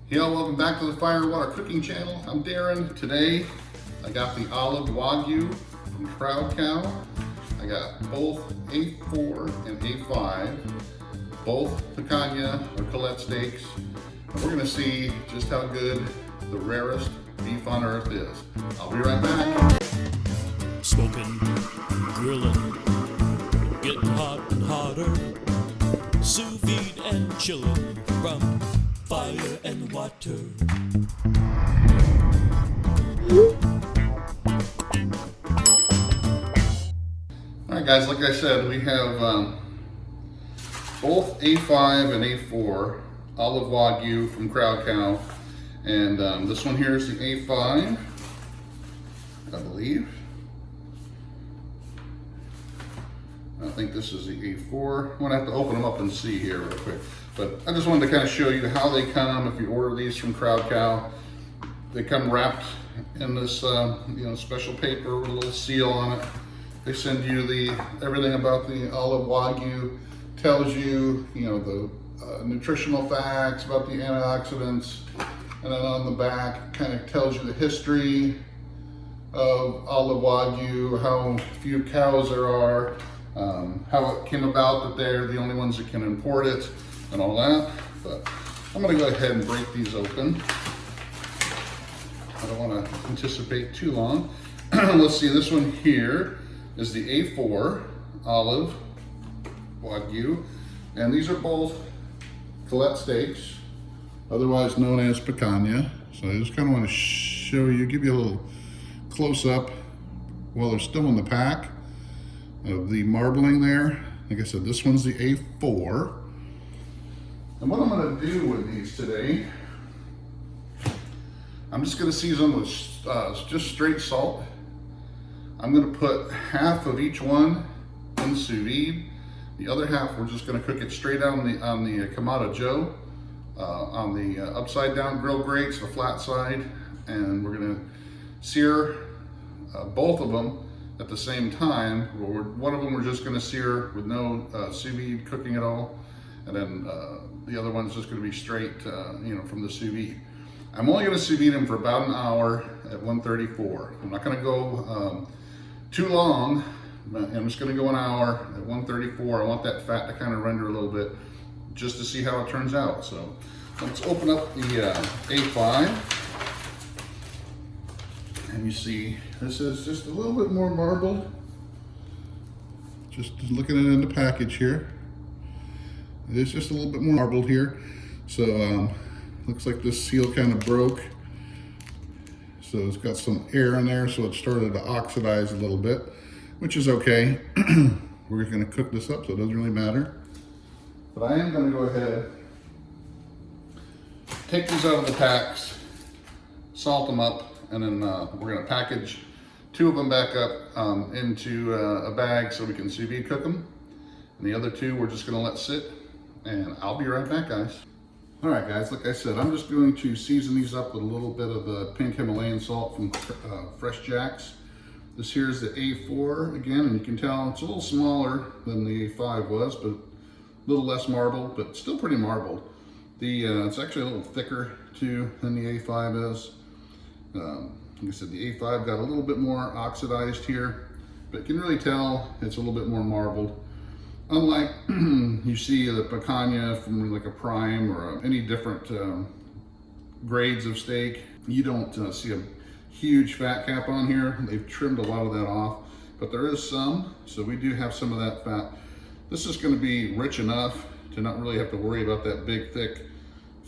Hey y'all, welcome back to the Fire and Water Cooking Channel. I'm Darren. Today I got the olive Wagyu from Proud Cow. I got both A4 and A5, both picanha or collet steaks. And we're gonna see just how good the rarest beef on earth is. I'll be right back. Smoking, grilling, getting hot and hotter, sous vide and chilling from fire and water. All right guys, like I said, we have both A5 and A4 olive Wagyu from Proud Cow. And this one here is the A5, I believe. I think this is the A4. I'm gonna have to open them up and see here real quick. But I just wanted to kind of show you how they come if you order these from Proud Cow. They come wrapped in this special paper with a little seal on it. They send you everything about the olive Wagyu, tells you, the nutritional facts about the antioxidants, and then on the back kind of tells you the history of olive Wagyu, how few cows there are, how it came about that they're the only ones that can import it, and all that. But I'm gonna go ahead and break these open. I don't wanna anticipate too long. Let's see, this one here is the A4 olive Wagyu, and these are both collet steaks, otherwise known as picanha. So I just kind of want to show you, give you a little close up while they're still in the pack of the marbling there. Like I said, this one's the A4. And what I'm going to do with these today, I'm just going to season with just straight salt. I'm going to put half of each one in sous vide. The other half, we're just going to cook it straight on the Kamado Joe, on the upside down grill grates, the flat side, and we're going to sear both of them at the same time. One of them we're just going to sear with no sous vide cooking at all, and then the other one's just going to be straight, from the sous vide. I'm only going to sous vide them for about an hour at 134. I'm not going to go too long. I'm just going to go an hour at 134. I want that fat to kind of render a little bit just to see how it turns out. So let's open up the A5. And you see, this is just a little bit more marbled. Just looking at it in the package here. It is just a little bit more marbled here. So looks like this seal kind of broke. So it's got some air in there, so it started to oxidize a little bit, which is okay. We're gonna cook this up, so it doesn't really matter. But I am gonna go ahead, take these out of the packs, salt them up, and then we're gonna package two of them back up into a bag so we can sous vide cook them. And the other two we're just gonna let sit, and I'll be right back, guys. All right, guys, like I said, I'm just going to season these up with a little bit of the pink Himalayan salt from Fresh Jack's. This here is the A4 again, and you can tell it's a little smaller than the A5 was, but a little less marbled, but still pretty marbled. It's actually a little thicker too than the A5 is. Like I said, the A5 got a little bit more oxidized here, but you can really tell it's a little bit more marbled. Unlike you see the picanha from like a prime or any different grades of steak, you don't see a huge fat cap on here. They've trimmed a lot of that off, but there is some, so we do have some of that fat. This is going to be rich enough to not really have to worry about that big thick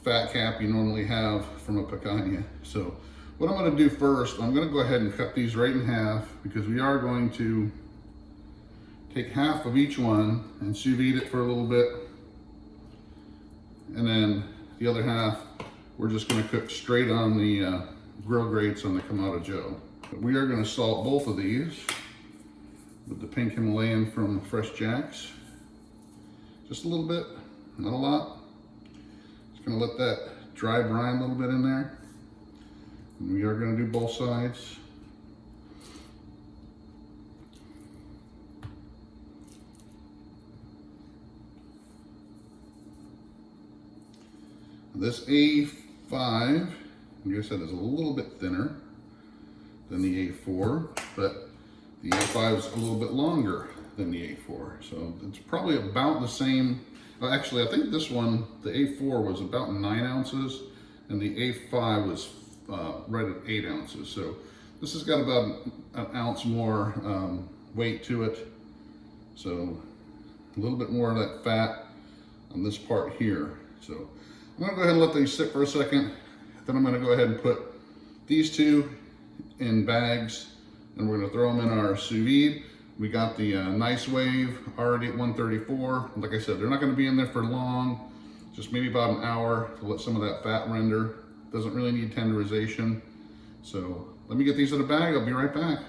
fat cap you normally have from a picanha. So what I'm going to do first, I'm going to go ahead and cut these right in half, because we are going to take half of each one and sous vide it for a little bit, and then the other half we're just going to cook straight on the grill grates on the Kamado Joe. But we are going to salt both of these with the pink Himalayan from Fresh Jack's. Just a little bit, not a lot. Just going to let that dry brine a little bit in there. And we are going to do both sides. This A5, like I said, is a little bit thinner than the A4, but the A5 is a little bit longer than the A4. So it's probably about the same. Well, actually, I think this one, the A4 was about 9 ounces and the A5 was right at 8 ounces. So this has got about an ounce more weight to it. So a little bit more of that fat on this part here. So I'm gonna go ahead and let these sit for a second. Then I'm gonna go ahead and put these two in bags and we're gonna throw them in our sous vide. We got the Nice Wave already at 134. Like I said, they're not gonna be in there for long, just maybe about an hour to let some of that fat render. Doesn't really need tenderization. So let me get these in a bag, I'll be right back.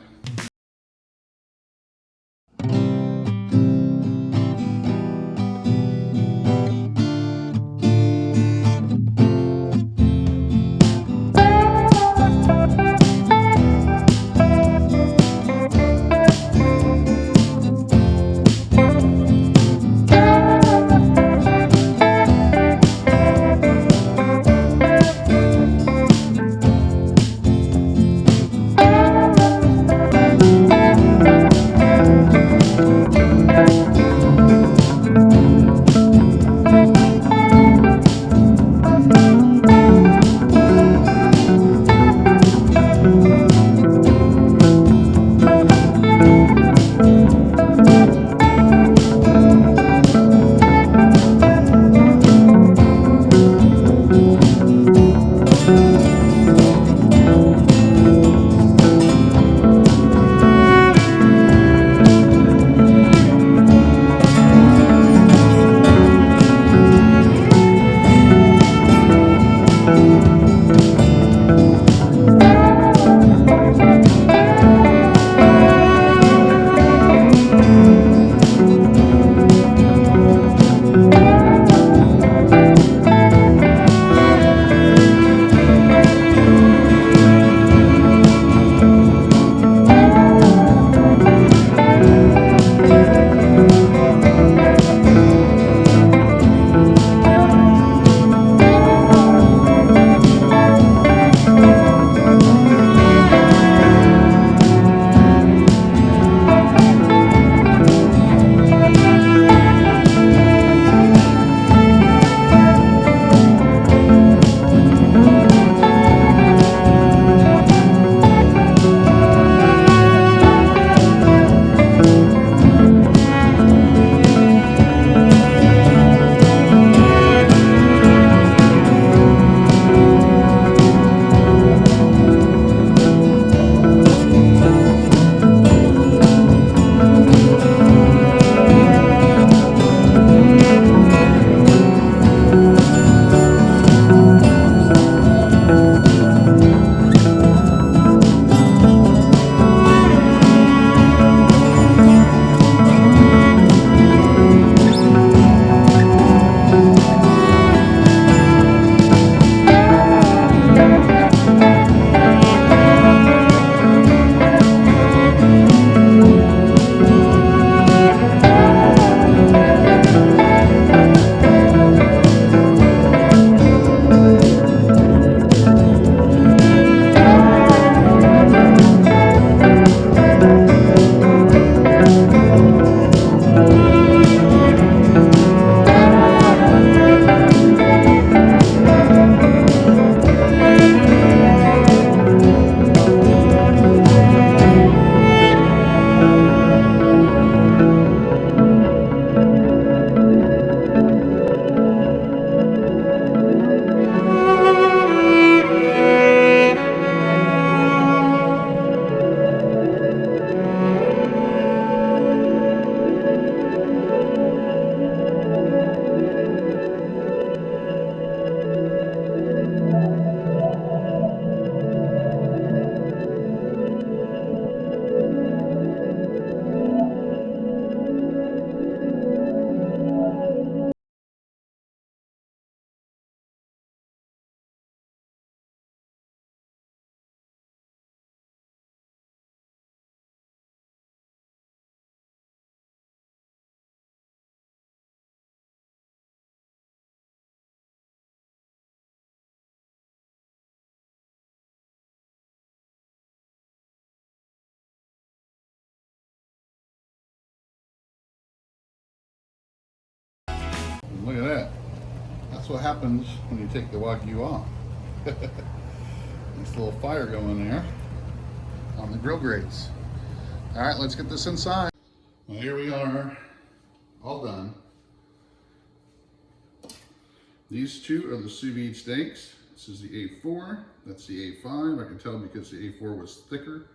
That's what happens when you take the Wagyu off. Nice little fire going there on the grill grates. All right, let's get this inside. Well, here we are, all done. These two are the sous vide steaks. This is the A4, that's the A5. I can tell because the A4 was thicker.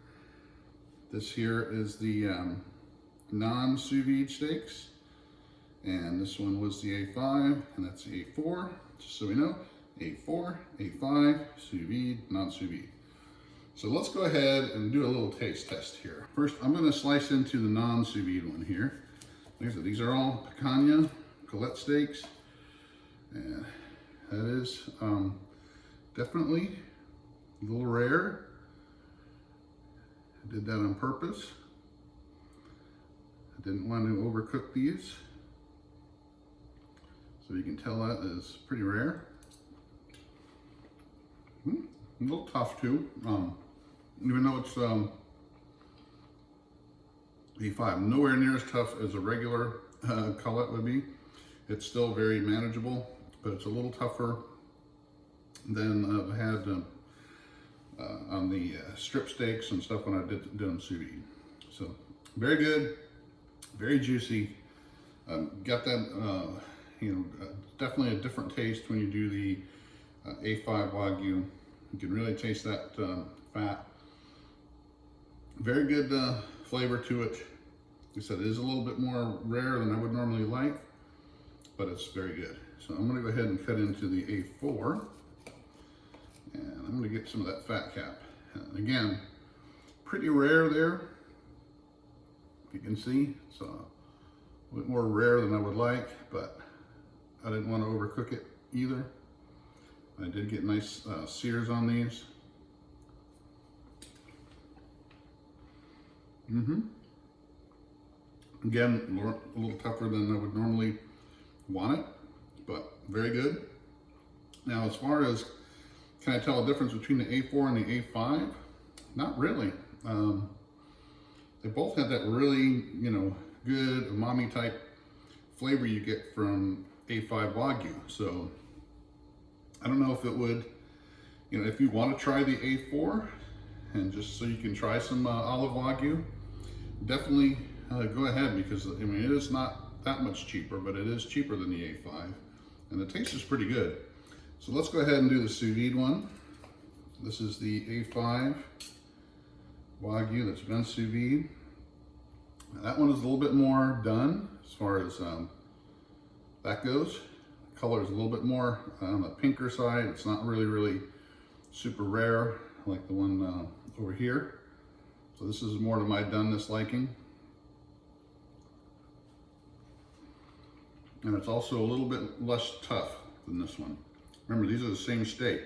This here is the non-sous vide steaks. And this one was the A5, and that's the A4. Just so we know, A4, A5, sous vide, non-sous vide. So let's go ahead and do a little taste test here. First, I'm gonna slice into the non-sous vide one here. Like I said, these are all Picanha Colette steaks. And that is definitely a little rare. I did that on purpose. I didn't want to overcook these. So you can tell that is pretty rare. A little tough too. Even though it's A5, nowhere near as tough as a regular Colette would be. It's still very manageable, but it's a little tougher than I've had on the strip steaks and stuff when I did them sous vide. So very good, very juicy. Got that, definitely a different taste when you do the A5 Wagyu. You can really taste that fat. Very good flavor to it. Like I said, it is a little bit more rare than I would normally like, but it's very good. So I'm gonna go ahead and cut into the A4, and I'm gonna get some of that fat cap. Again, pretty rare there. You can see, it's a bit more rare than I would like, but I didn't want to overcook it either. I did get nice sears on these. Again, a little tougher than I would normally want it, but very good. Now, as far as can I tell a difference between the A4 and the A5? Not really. They both have that really, good umami type flavor you get from A5 Wagyu. So I don't know if it would, if you want to try the A4 and just so you can try some olive Wagyu, definitely go ahead, because it is not that much cheaper, but it is cheaper than the A5, and the taste is pretty good. So let's go ahead and do the sous vide one. This is the A5 Wagyu that's been sous vide. Now, that one is a little bit more done as far as that goes. The color is a little bit more on the pinker side. It's not really super rare like the one over here. So this is more to my doneness liking. And it's also a little bit less tough than this one. Remember, these are the same steak.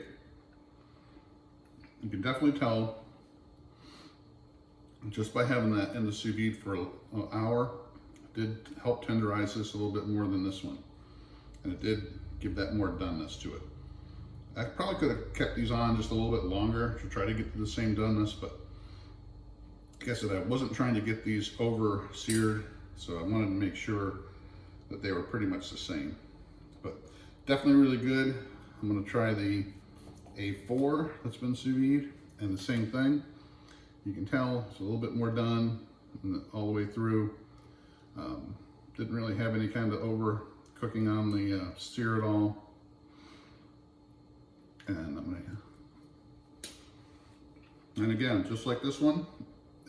You can definitely tell just by having that in the sous vide for an hour, it did help tenderize this a little bit more than this one. And it did give that more doneness to it. I probably could have kept these on just a little bit longer to try to get to the same doneness, but like I said, I wasn't trying to get these over seared, so I wanted to make sure that they were pretty much the same. But definitely really good. I'm gonna try the A4 that's been sous vide, and the same thing. You can tell it's a little bit more done all the way through. Didn't really have any kind of over cooking on the sear at all. And again, just like this one,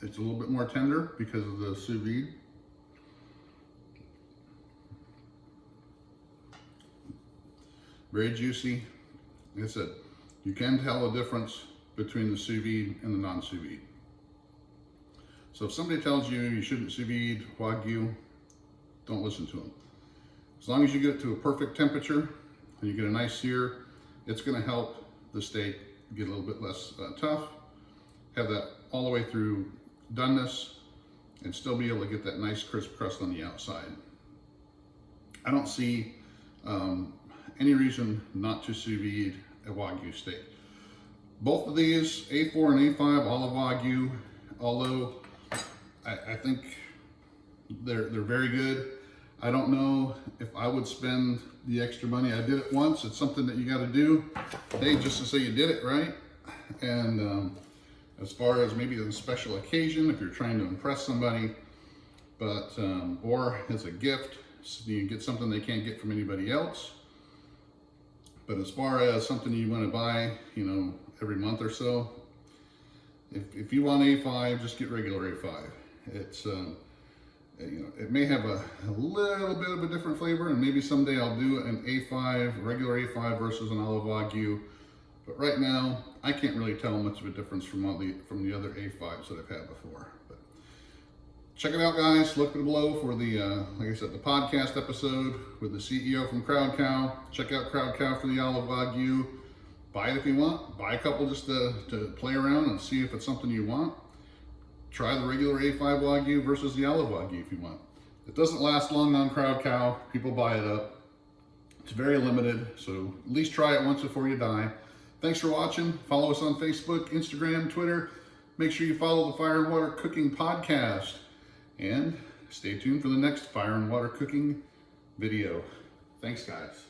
it's a little bit more tender because of the sous vide. Very juicy. Like I said, you can tell the difference between the sous vide and the non-sous vide. So if somebody tells you you shouldn't sous vide Wagyu, don't listen to them. As long as you get it to a perfect temperature and you get a nice sear, it's going to help the steak get a little bit less tough, have that all the way through doneness, and still be able to get that nice crisp crust on the outside. I don't see any reason not to sous vide a Wagyu steak. Both of these, A4 and A5 olive Wagyu, although I think they're very good, I don't know if I would spend the extra money. I did it once. It's something that you got to do, hey, just to say you did it, right? And as far as maybe a special occasion, if you're trying to impress somebody, but or as a gift, so you get something they can't get from anybody else. But as far as something you want to buy, you know, every month or so, if you want A5, just get regular A5. It's you know, it may have a little bit of a different flavor, and maybe someday I'll do an A5, regular A5 versus an olive Wagyu. But right now, I can't really tell much of a difference from the other A5s that I've had before. But check it out, guys. Look below for the, like I said, the podcast episode with the CEO from Crowd Cow. Check out Crowd Cow for the olive Wagyu. Buy it if you want. Buy a couple just to play around and see if it's something you want. Try the regular A5 Wagyu versus the olive Wagyu if you want. It doesn't last long on Crowd Cow. People buy it up. It's very limited, so at least try it once before you die. Thanks for watching. Follow us on Facebook, Instagram, Twitter. Make sure you follow the Fire and Water Cooking Podcast. And stay tuned for the next Fire and Water Cooking video. Thanks, guys.